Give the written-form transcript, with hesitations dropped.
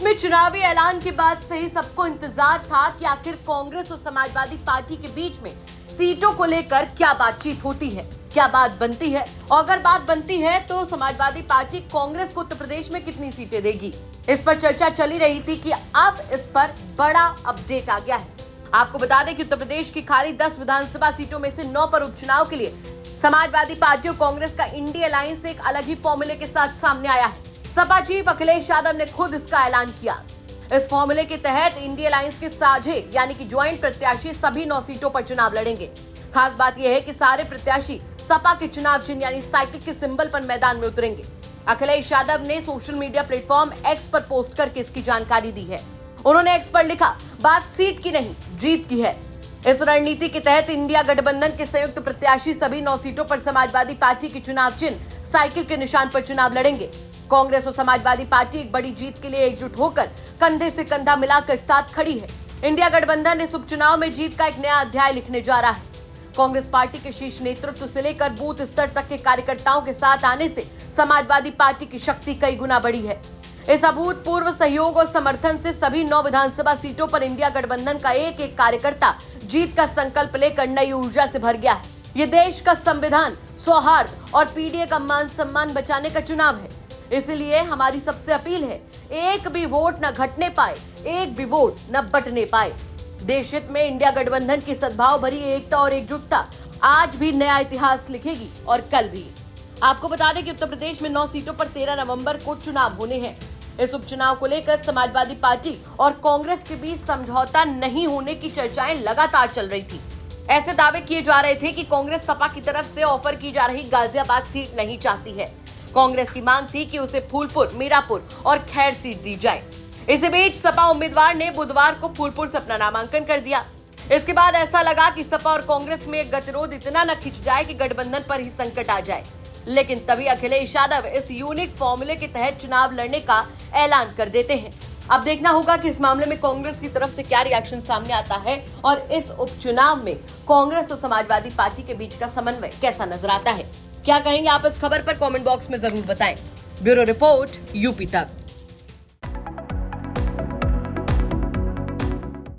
में चुनावी ऐलान के बाद से ही सबको इंतजार था कि आखिर कांग्रेस और समाजवादी पार्टी के बीच में सीटों को लेकर क्या बातचीत होती है, क्या बात बनती है, और अगर बात बनती है तो समाजवादी पार्टी कांग्रेस को उत्तर प्रदेश में कितनी सीटें देगी। इस पर चर्चा चली रही थी कि अब इस पर बड़ा अपडेट आ गया है। आपको बता दें कि उत्तर प्रदेश की खाली 10 विधानसभा सीटों में से 9 पर उपचुनाव के लिए समाजवादी पार्टी और कांग्रेस का इंडी अलायंस एक अलग ही फॉर्मूले के साथ सामने आया है। सपा चीफ अखिलेश यादव ने खुद इसका ऐलान किया। इस फॉर्मूले के तहत इंडी अलायंस के साझे यानी कि ज्वाइंट प्रत्याशी सभी 9 सीटों पर चुनाव लड़ेंगे। खास बात यह है कि सारे प्रत्याशी सपा के चुनाव चिन्ह यानी साइकिल के सिंबल पर मैदान में उतरेंगे। अखिलेश यादव ने सोशल मीडिया प्लेटफॉर्म एक्स पर पोस्ट करके इसकी जानकारी दी है। उन्होंने एक्स पर लिखा, बात सीट की नहीं जीत की है। इस रणनीति के तहत इंडिया गठबंधन के संयुक्त प्रत्याशी सभी 9 सीटों पर समाजवादी पार्टी की चुनाव चिन्ह साइकिल के निशान पर चुनाव लड़ेंगे। कांग्रेस और समाजवादी पार्टी एक बड़ी जीत के लिए एकजुट होकर कंधे से कंधा मिलाकर साथ खड़ी है। इंडिया गठबंधन इस उपचुनाव में जीत का एक नया अध्याय लिखने जा रहा है। कांग्रेस पार्टी के शीर्ष नेतृत्व से लेकर बूथ स्तर तक के कार्यकर्ताओं के साथ आने से समाजवादी पार्टी की शक्ति कई गुना बढ़ी है। इस अभूतपूर्व सहयोग और समर्थन से सभी 9 विधानसभा सीटों पर इंडिया गठबंधन का एक एक कार्यकर्ता जीत का संकल्प लेकर नई ऊर्जा से भर गया है। ये देश का संविधान, सौहार्द और पीडीए का मान सम्मान बचाने का चुनाव है। इसलिए हमारी सबसे अपील है, एक भी वोट न घटने पाए, एक भी वोट न बटने पाए। देश हित में इंडिया गठबंधन की सद्भाव भरी एकता और एकजुटता आज भी नया इतिहास लिखेगी और कल भी। आपको बता दें कि उत्तर प्रदेश में 9 सीटों पर 13 नवंबर को चुनाव होने हैं। इस उपचुनाव को लेकर समाजवादी पार्टी और कांग्रेस के बीच समझौता नहीं होने की चर्चाएं लगातार चल रही थी। ऐसे दावे किए जा रहे थे कि कांग्रेस सपा की तरफ से ऑफर की जा रही गाजियाबाद सीट नहीं चाहती है। कांग्रेस की मांग थी कि उसे फूलपुर, मीरापुर और खैर सीट दी जाए। इसी बीच सपा उम्मीदवार ने बुधवार को फूलपुर से अपना नामांकन कर दिया। इसके बाद ऐसा लगा कि सपा और कांग्रेस में गतिरोध इतना न खिंच जाए कि गठबंधन पर ही संकट आ जाए। लेकिन तभी अखिलेश यादव इस यूनिक फॉर्मूले के तहत चुनाव लड़ने का ऐलान कर देते हैं। अब देखना होगा कि इस मामले में कांग्रेस की तरफ से क्या रिएक्शन सामने आता है और इस उपचुनाव में कांग्रेस और समाजवादी पार्टी के बीच का समन्वय कैसा नजर आता है। क्या कहेंगे आप इस खबर पर? कमेंट बॉक्स में जरूर बताएं। ब्यूरो रिपोर्ट यूपी तक।